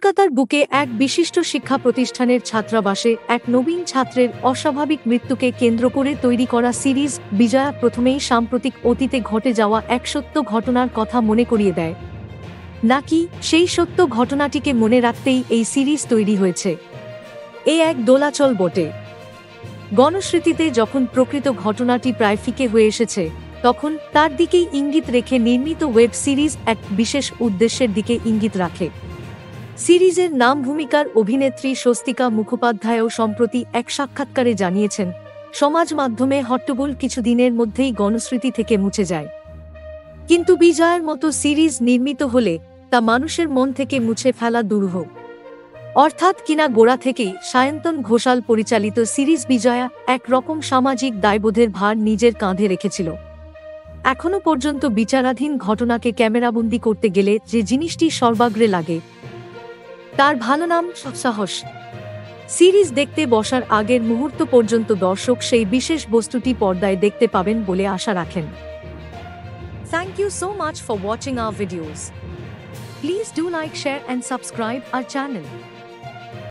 কলকাতার বুকে এক বিশিষ্ট শিক্ষা প্রতিষ্ঠানের ছাত্রাবাসে এক নবীন ছাত্রের অস্বাভাবিক মৃত্যুকে কেন্দ্র করে তৈরি করা সিরিজ বিজয়া প্রথমেই সাম্প্রতিক অতীতে ঘটে যাওয়া এক সত্য ঘটনার কথা মনে করিয়ে দেয়, নাকি সেই সত্য ঘটনাটিকে মনে রাখতেই এই সিরিজ তৈরি হয়েছে। এ এক দোলাচল বটে। গণস্মৃতিতে যখন প্রকৃত ঘটনাটি প্রায় ফিকে হয়ে এসেছে, তখন তার দিকেই ইঙ্গিত রেখে নির্মিত ওয়েব সিরিজ এক বিশেষ উদ্দেশ্যের দিকে ইঙ্গিত রাখে। সিরিজের নাম ভূমিকার অভিনেত্রী স্বস্তিকা মুখোপাধ্যায়ও সম্প্রতি এক সাক্ষাৎকারে জানিয়েছেন, সমাজ মাধ্যমে হট্টগোল কিছুদিনের মধ্যেই গণস্মৃতি থেকে মুছে যায়, কিন্তু বিজয়ার মতো সিরিজ নির্মিত হলে তা মানুষের মন থেকে মুছে ফেলা দুরূহ। অর্থাৎ কিনা গোড়া থেকেই সায়ন্তন ঘোষাল পরিচালিত সিরিজ বিজয়া এক রকম সামাজিক দায়বোধের ভার নিজের কাঁধে রেখেছিল। এখনো পর্যন্ত বিচারাধীন ঘটনাকে ক্যামেরাবন্দি করতে গেলে যে জিনিসটি সর্বাগ্রে লাগে, তার ভালো নাম সাহস। সিরিজ দেখতে বসার আগের মুহূর্ত পর্যন্ত দর্শক সেই বিশেষ বস্তুটি পর্দায় দেখতে পাবেন বলে আশা রাখেন। Thank you so much for watching our videos. Please do like, share and subscribe our channel.